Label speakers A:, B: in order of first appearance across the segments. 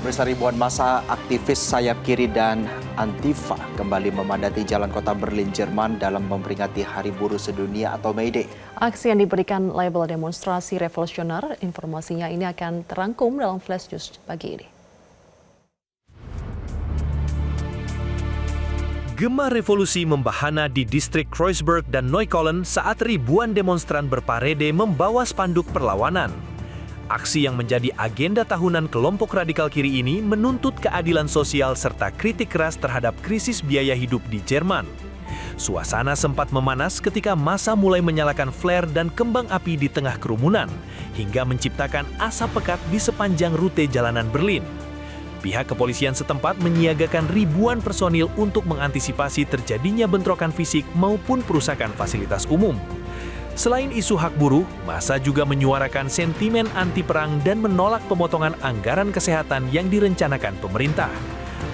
A: Pemirsa, ribuan massa aktivis sayap kiri dan Antifa kembali memadati jalan kota Berlin, Jerman dalam memperingati Hari Buruh Sedunia atau May Day.
B: Aksi yang diberikan label demonstrasi revolusioner, informasinya ini akan terangkum dalam Flash News pagi ini.
C: Gema revolusi membahana di distrik Kreuzberg dan Neukölln saat ribuan demonstran berparede membawa spanduk perlawanan. Aksi yang menjadi agenda tahunan kelompok radikal kiri ini menuntut keadilan sosial serta kritik keras terhadap krisis biaya hidup di Jerman. Suasana sempat memanas ketika massa mulai menyalakan flare dan kembang api di tengah kerumunan, hingga menciptakan asap pekat di sepanjang rute jalanan Berlin. Pihak kepolisian setempat menyiagakan ribuan personil untuk mengantisipasi terjadinya bentrokan fisik maupun perusakan fasilitas umum. Selain isu hak buruh, massa juga menyuarakan sentimen anti-perang dan menolak pemotongan anggaran kesehatan yang direncanakan pemerintah.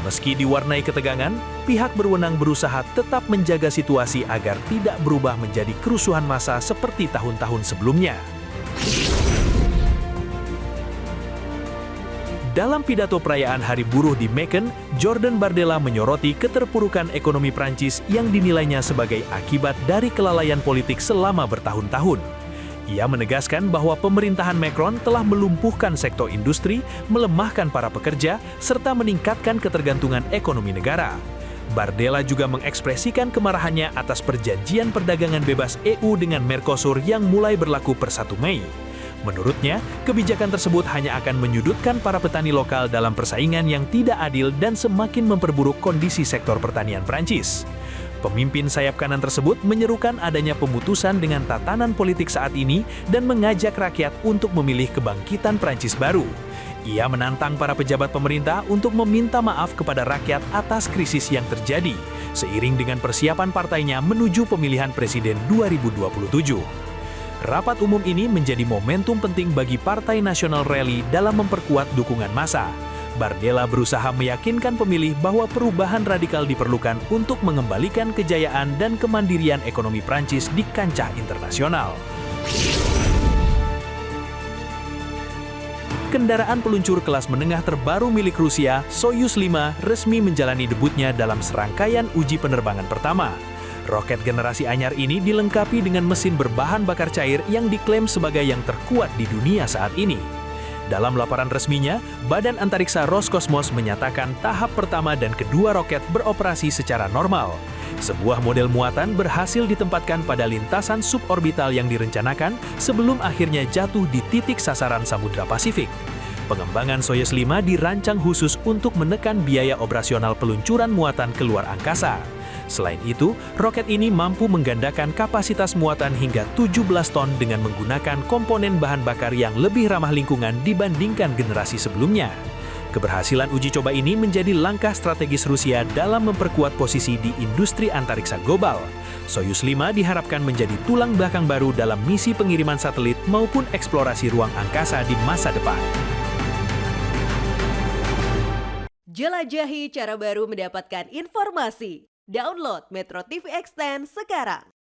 C: Meski diwarnai ketegangan, pihak berwenang berusaha tetap menjaga situasi agar tidak berubah menjadi kerusuhan massa seperti tahun-tahun sebelumnya. Dalam pidato perayaan Hari Buruh di Meken, Jordan Bardella menyoroti keterpurukan ekonomi Prancis yang dinilainya sebagai akibat dari kelalaian politik selama bertahun-tahun. Ia menegaskan bahwa pemerintahan Macron telah melumpuhkan sektor industri, melemahkan para pekerja, serta meningkatkan ketergantungan ekonomi negara. Bardella juga mengekspresikan kemarahannya atas perjanjian perdagangan bebas EU dengan Mercosur yang mulai berlaku per 1 Mei. Menurutnya, kebijakan tersebut hanya akan menyudutkan para petani lokal dalam persaingan yang tidak adil dan semakin memperburuk kondisi sektor pertanian Prancis. Pemimpin sayap kanan tersebut menyerukan adanya pemutusan dengan tatanan politik saat ini dan mengajak rakyat untuk memilih kebangkitan Prancis baru. Ia menantang para pejabat pemerintah untuk meminta maaf kepada rakyat atas krisis yang terjadi, seiring dengan persiapan partainya menuju pemilihan presiden 2027. Rapat umum ini menjadi momentum penting bagi Partai Nasional Rally dalam memperkuat dukungan massa. Bardella berusaha meyakinkan pemilih bahwa perubahan radikal diperlukan untuk mengembalikan kejayaan dan kemandirian ekonomi Prancis di kancah internasional. Kendaraan peluncur kelas menengah terbaru milik Rusia, Soyuz 5, resmi menjalani debutnya dalam serangkaian uji penerbangan pertama. Roket generasi anyar ini dilengkapi dengan mesin berbahan bakar cair yang diklaim sebagai yang terkuat di dunia saat ini. Dalam laporan resminya, Badan Antariksa Roskosmos menyatakan tahap pertama dan kedua roket beroperasi secara normal. Sebuah model muatan berhasil ditempatkan pada lintasan suborbital yang direncanakan sebelum akhirnya jatuh di titik sasaran Samudra Pasifik. Pengembangan Soyuz 5 dirancang khusus untuk menekan biaya operasional peluncuran muatan keluar angkasa. Selain itu, roket ini mampu menggandakan kapasitas muatan hingga 17 ton dengan menggunakan komponen bahan bakar yang lebih ramah lingkungan dibandingkan generasi sebelumnya. Keberhasilan uji coba ini menjadi langkah strategis Rusia dalam memperkuat posisi di industri antariksa global. Soyuz 5 diharapkan menjadi tulang belakang baru dalam misi pengiriman satelit maupun eksplorasi ruang angkasa di masa depan.
D: Jelajahi cara baru mendapatkan informasi. Download Metro TV Extend sekarang.